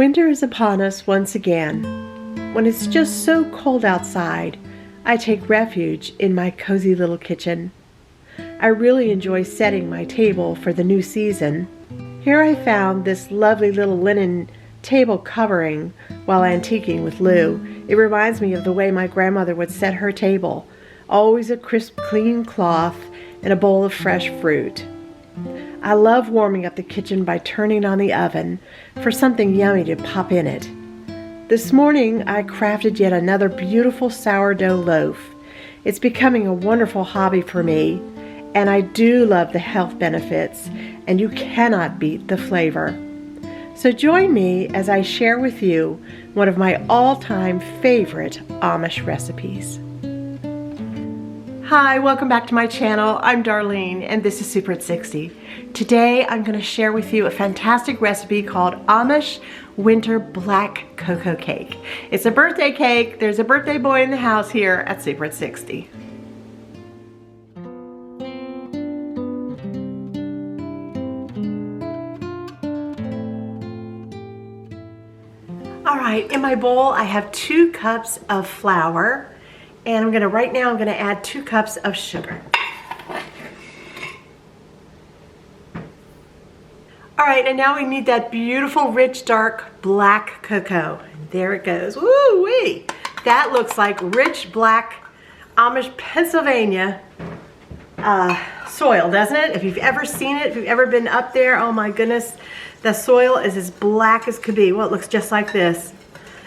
Winter is upon us once again. When it's just so cold outside, I take refuge in my cozy little kitchen. I really enjoy setting my table for the new season. Here I found this lovely little linen table covering while antiquing with Lou. It reminds me of the way my grandmother would set her table. Always a crisp, clean cloth and a bowl of fresh fruit. I love warming up the kitchen by turning on the oven for something yummy to pop in it. This morning I crafted yet another beautiful sourdough loaf. It's becoming a wonderful hobby for me, and I do love the health benefits, and you cannot beat the flavor. So join me as I share with you one of my all-time favorite Amish recipes. Hi, welcome back to my channel. I'm Darlene and this is Super at 60. Today I'm going to share with you a fantastic recipe called Amish Winter Black Cocoa Cake. It's a birthday cake. There's a birthday boy in the house here at Super at 60. Alright, in my bowl I have 2 cups of flour. And right now I'm going to add 2 cups of sugar. Alright, and now we need that beautiful, rich, dark black cocoa. And there it goes. Woo-wee! That looks like rich, black, Amish, Pennsylvania soil, doesn't it? If you've ever seen it, if you've ever been up there, oh my goodness, the soil is as black as could be. Well, it looks just like this.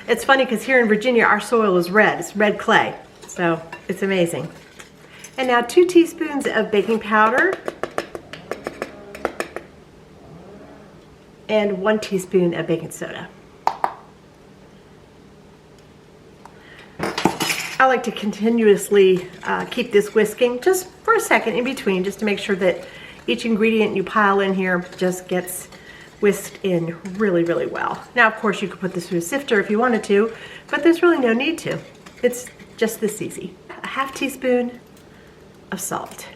It's funny because here in Virginia, our soil is red. It's red clay. So it's amazing. And now 2 teaspoons of baking powder and 1 teaspoon of baking soda. I like to continuously keep this whisking just for a second in between, just to make sure that each ingredient you pile in here just gets whisked in really, really well. Now, of course, you could put this through a sifter if you wanted to, but there's really no need to. It's just this easy. A half teaspoon of salt.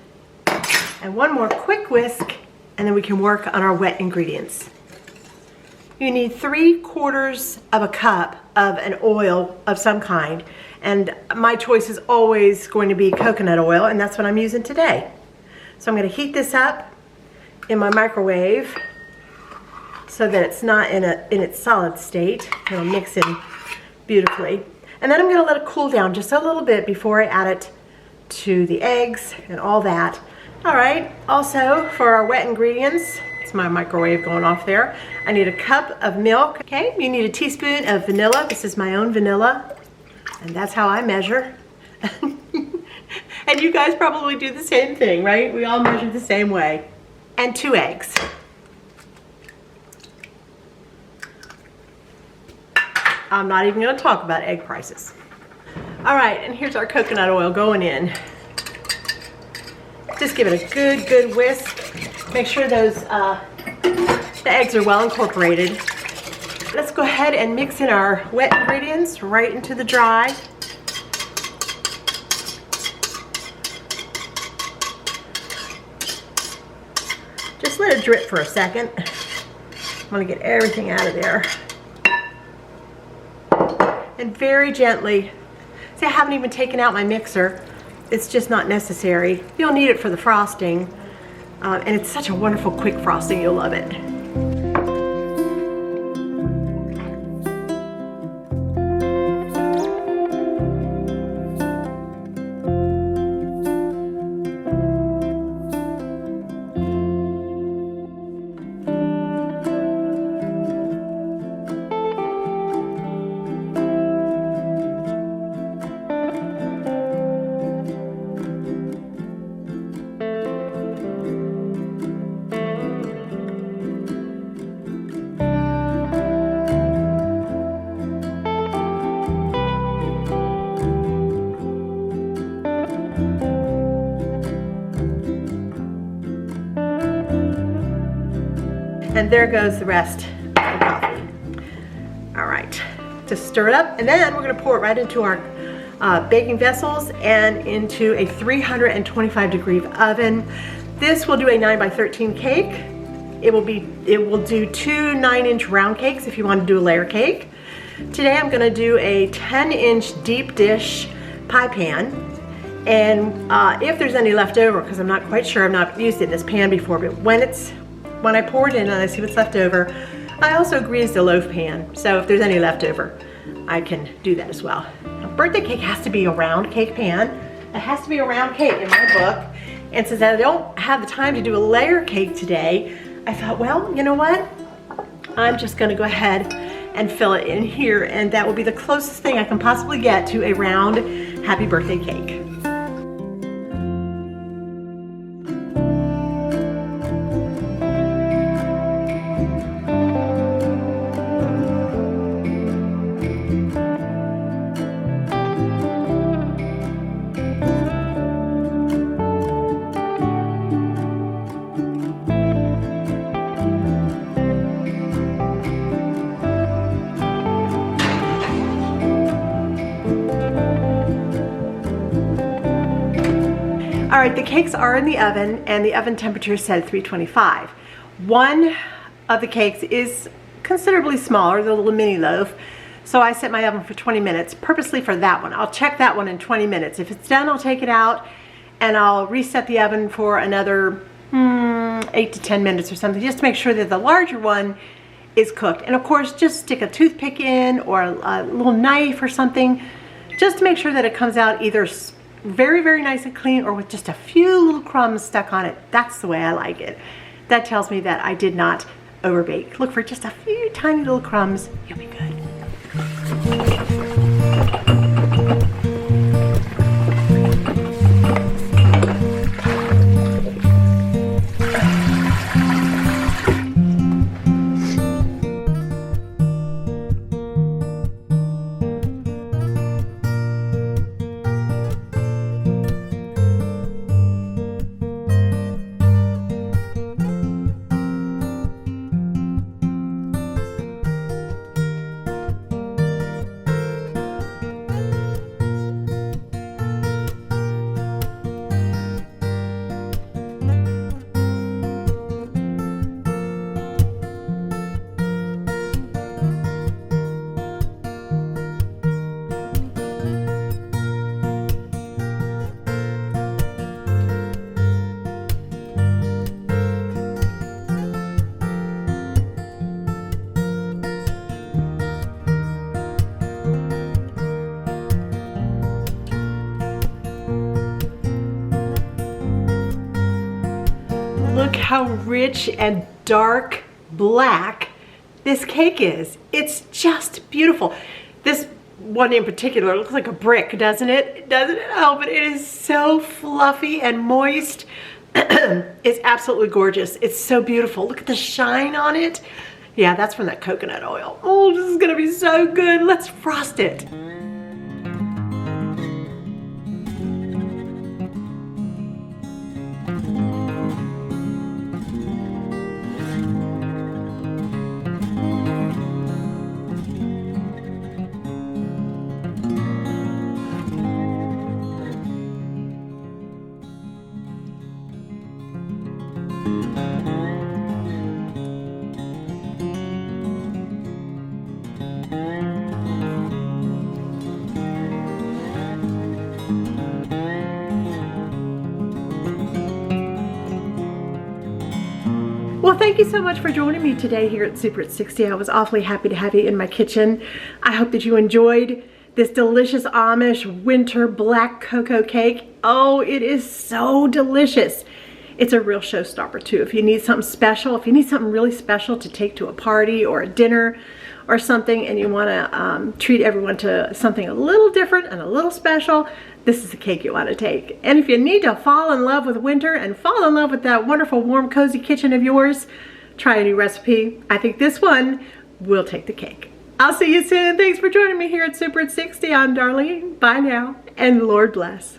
And 1 more quick whisk, and then we can work on our wet ingredients. You need 3/4 of a cup of an oil of some kind, and my choice is always going to be coconut oil, and that's what I'm using today. So I'm going to heat this up in my microwave so that it's not in its solid state. It'll mix in beautifully. And then I'm going to let it cool down just a little bit before I add it to the eggs and all that. All right, also for our wet ingredients, it's my microwave going off there. I need a cup of milk. Okay, you need a teaspoon of vanilla. This is my own vanilla, and that's how I measure. And you guys probably do the same thing, right? We all measure the same way. And 2 eggs. I'm not even going to talk about egg prices. All right, and here's our coconut oil going in. Just give it a good whisk. Make sure those the eggs are well incorporated. Let's go ahead and mix in our wet ingredients right into the dry. Just let it drip for a second. I want to get everything out of there. And very gently. See, I haven't even taken out my mixer. It's just not necessary. You'll need it for the frosting. And it's such a wonderful quick frosting, you'll love it. And there goes the rest of the coffee. All right, just stir it up, and then we're gonna pour it right into our baking vessels and into a 325-degree oven. This will do a 9 by 13 cake, It will do 2 9-inch round cakes if you want to do a layer cake. Today I'm going to do a 10-inch deep dish pie pan. And if there's any left over, because I'm not quite sure, I've not used it in this pan before, but when I pour it in and I see what's left over, I also grease the loaf pan. So if there's any left over, I can do that as well. A birthday cake has to be a round cake pan. It has to be a round cake in my book. And since I don't have the time to do a layer cake today, I thought, well, you know what? I'm just gonna go ahead and fill it in here, and that will be the closest thing I can possibly get to a round happy birthday cake. All right, the cakes are in the oven, and the oven temperature is set at 325. One of the cakes is considerably smaller, the little mini loaf, so I set my oven for 20 minutes, purposely for that one. I'll check that one in 20 minutes. If it's done, I'll take it out, and I'll reset the oven for another 8 to 10 minutes or something, just to make sure that the larger one is cooked. And of course, just stick a toothpick in, or a little knife or something, just to make sure that it comes out either very, very nice and clean, or with just a few little crumbs stuck on it. That's the way I like it. That tells me that I did not overbake. Look for just a few tiny little crumbs. You'll be good. Look how rich and dark black this cake is. It's just beautiful. This one in particular looks like a brick, doesn't it? Doesn't it? Oh, but it is so fluffy and moist. It's absolutely gorgeous. It's so beautiful. Look at the shine on it. Yeah, that's from that coconut oil. Oh, this is gonna be so good. Let's frost it. Well, thank you so much for joining me today here at Super at 60. I was awfully happy to have you in my kitchen. I hope that you enjoyed this delicious Amish winter black cocoa cake. Oh, it is so delicious. It's a real showstopper too. If you need something special, if you need something really special to take to a party or a dinner or something, and you want to treat everyone to something a little different and a little special, this is the cake you want to take. And if you need to fall in love with winter and fall in love with that wonderful warm cozy kitchen of yours, try a new recipe. I think this one will take the cake. I'll see you soon. Thanks for joining me here at Super at 60. I'm Darlene. Bye now, and Lord bless.